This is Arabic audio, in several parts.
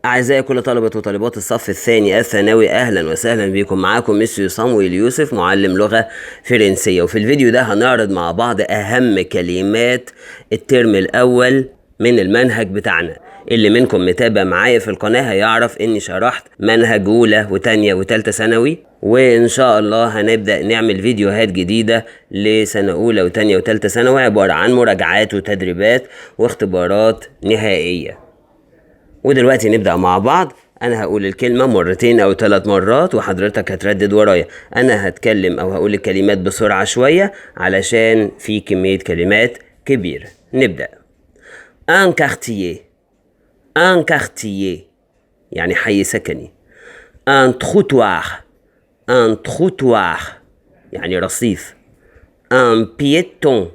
أعزائي كل طلبة وطالبات الصف الثاني الثانوي، أهلا وسهلا بكم. معاكم مستر صامويل يوسف، معلم لغة فرنسية. وفي الفيديو ده هنعرض مع بعض أهم كلمات الترم الأول من المنهج بتاعنا. اللي منكم متابع معايا في القناة هيعرف إني شرحت منهج أولى وتانية وتالتة ثانوي، وإن شاء الله هنبدأ نعمل فيديوهات جديدة لسنة أولى وتانية وتالتة ثانوي، عبارة عن مراجعات وتدريبات واختبارات نهائية. ودلوقتي نبدأ مع بعض. أنا هقول الكلمة مرتين أو 3 مرات وحضرتك هتردد ورايا. أنا هتكلم أو هقول الكلمات بسرعة شوية علشان في كمية كلمات كبيرة. نبدأ. un quartier un quartier يعني حي سكني. un trottoir يعني رصيف. un piéton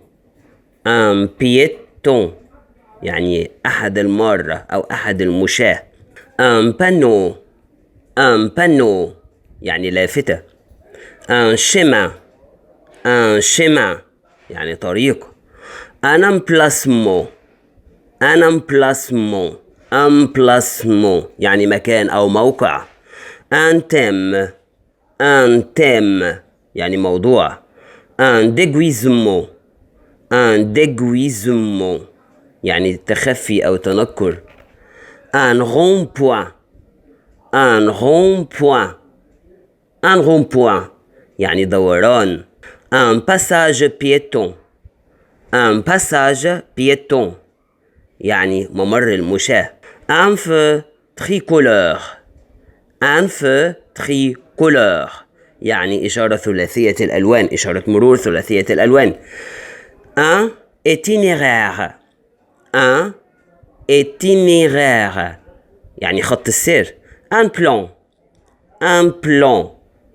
يعني أحد المارة أو أحد المشاة. un panneau يعني لافتة. un chemin يعني طريق. un emplacement يعني مكان أو موقع. un thème يعني موضوع. un déguisement يعني تخفي أو تنكر. un rond-point يعني دوران. un passage piéton يعني ممر المشاة. un feu tricolore يعني إشارة ثلاثية الألوان، إشارة مرور ثلاثية الألوان. un itinéraire يعني خط السير. un plan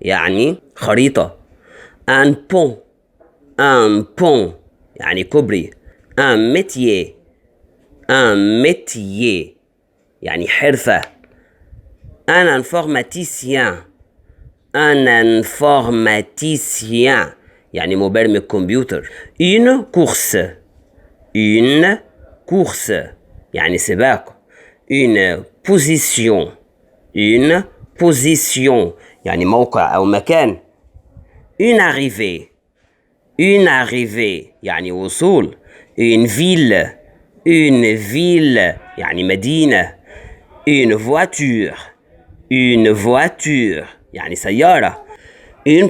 يعني خريطة. un pont يعني كوبري. un métier يعني حرفة. un informaticien يعني مبرمج كمبيوتر. une course يعني سباق. une position يعني موقع أو مكان. une arrivée يعني وصول. une ville يعني مدينة. une voiture يعني سيارة. une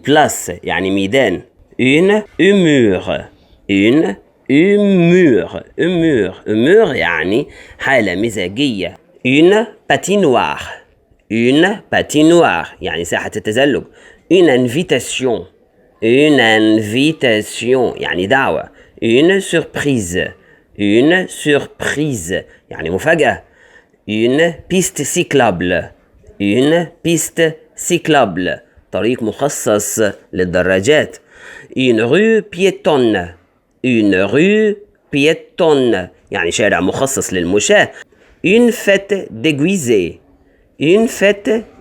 place يعني ميدان. une humeur يعني حالة مزاجية. une patinoire يعني ساحة التزلج. une invitation يعني دعوة. une surprise يعني مفاجأة. une piste cyclable طريق مخصص للدراجات. une rue piétonne يعني شارع مخصص للمشاة. une fête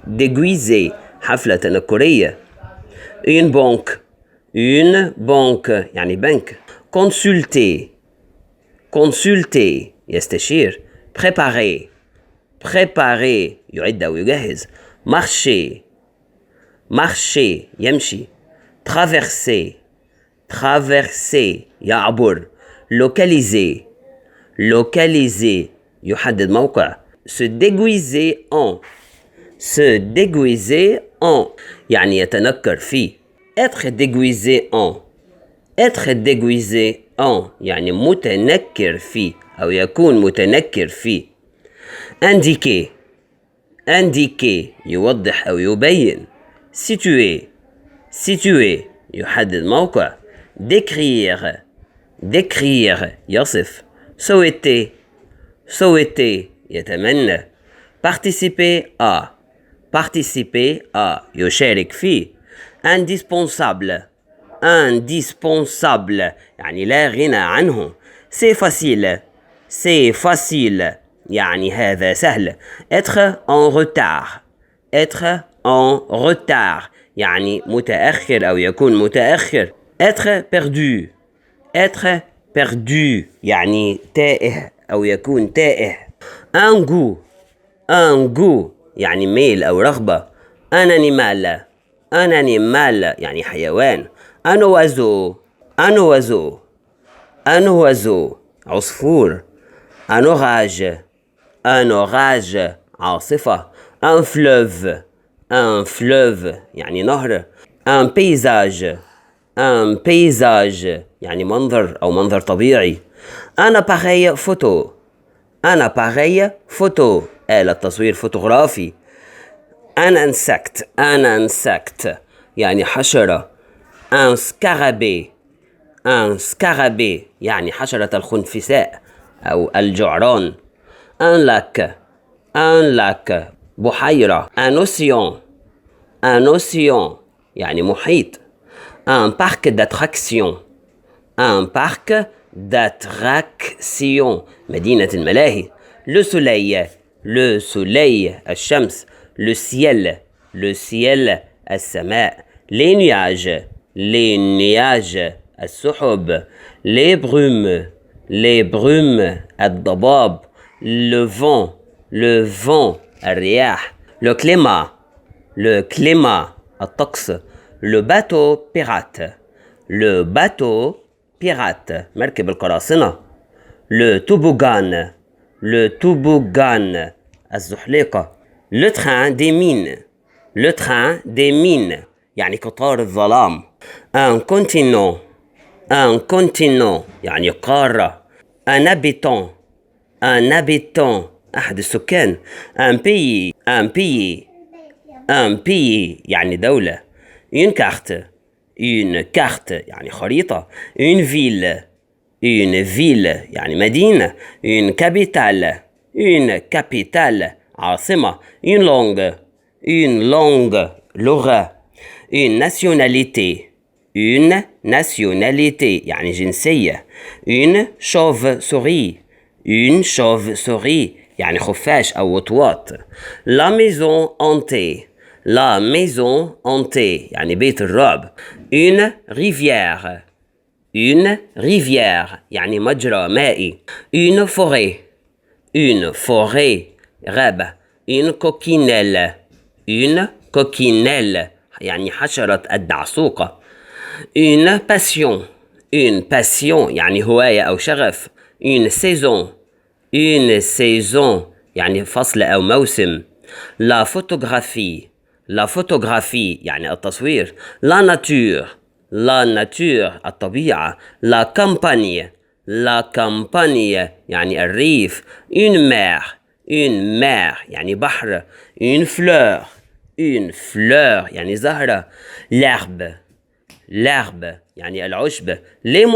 déguisée حفلة تنكرية. une banque يعني بنك. consulter يستشير. préparer يعد أو يجهز. marcher يمشي. traverser يعبر. localiser يحدد موقع. se déguiser en يعني يتنكر فيه. être déguisé en يعني متنكر فيه أو يكون متنكر فيه. indiquer يوضح أو يبين. situer يحدد موقع. décrire يصف. souhaiter يتمنى. participer à يشارك فيه. indispensable يعني لا غنى عنه. c'est facile يعني هذا سهل. être en retard يعني متأخر أو يكون متأخر. être perdu يعني تائه أو يكون تائه. un goût un goût يعني ميل أو رغبة. un animal يعني حيوان. un oiseau عصفور. un orage عاصفة. un fleuve يعني نهر. un paysage يعني منظر أو منظر طبيعي. un appareil photo آلة تصوير فوتوغرافي. un insecte يعني حشرة. un scarabée يعني حشرة الخنفساء أو الجعران. un lac بحيرة. un océan يعني محيط. un parc d'attraction مدينة الملاهي. le soleil الشمس. le ciel السماء. les nuages السحب. les brumes الضباب. le vent الرياح. le climat الطقس. le bateau pirate مركب القراصنة. le toboggan الزحليقة. le train des mines يعني قطار الظلام. un continent يعني قارة. un habitant أحد السكان. un pays يعني دولة. une carte يعني خريطة. une ville يعني مدينة. une capitale عاصمة. une langue لغة. une nationalité يعني جنسية. une chauve-souris يعني خفاش أو وطواط. la maison hantée يعني بيت الرعب. une rivière يعني مجرى مائي. une forêt غابة. une coquinelle يعني حشرة الدعسوقة. une passion يعني هواية أو شغف. une saison يعني فصل أو موسم. la photographie يعني التصوير. la nature الطبيعة. la campagne يعني الريف. une mer يعني بحر. une fleur يعني زهرة. l'herbe يعني العشب. les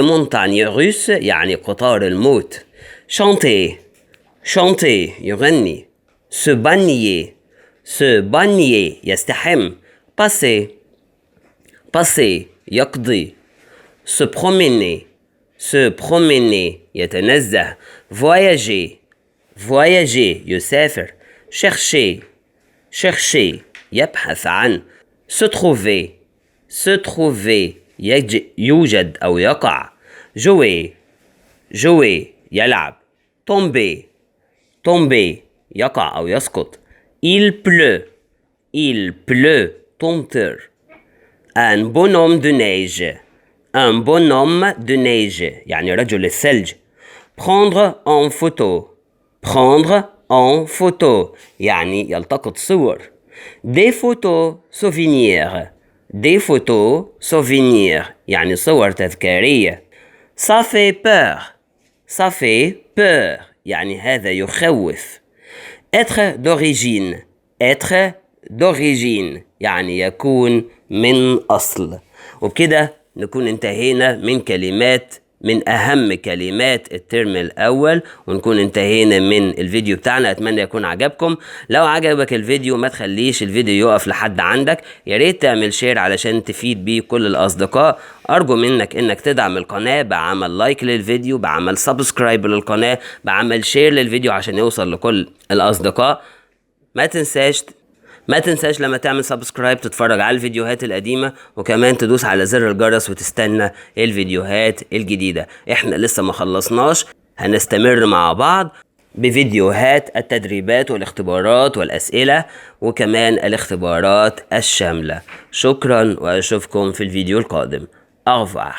montagnes russes يعني قطار الموت. chanter يغني. se baigner يستحم. passer يقضي. se promener يتنزه. voyager يسافر. chercher يبحث عن. se trouver يوجد أو يقع. jouer يلعب. tomber يقع أو يسقط. il pleut تمطر. un bonhomme de neige يعني رجل الثلج. prendre en photo يعني يلتقط صور. des photos souvenirs يعني صور تذكارية. ça fait peur يعني هذا يخوف. être d'origine يعني يكون من أصل. وبكده نكون انتهينا من أهم كلمات الترم الأول، ونكون انتهينا من الفيديو بتاعنا. أتمنى يكون عجبكم. لو عجبك الفيديو ما تخليش الفيديو يقف لحد عندك، ياريت تعمل شير علشان تفيد بيه كل الأصدقاء. أرجو منك إنك تدعم القناة بعمل لايك للفيديو، بعمل سبسكرايب للقناة، بعمل شير للفيديو عشان يوصل لكل الأصدقاء. ما تنساش لما تعمل سبسكرايب تتفرج على الفيديوهات القديمة، وكمان تدوس على زر الجرس وتستنى الفيديوهات الجديدة. احنا لسه ما خلصناش، هنستمر مع بعض بفيديوهات التدريبات والاختبارات والأسئلة وكمان الاختبارات الشاملة. شكرا وأشوفكم في الفيديو القادم. أغفر.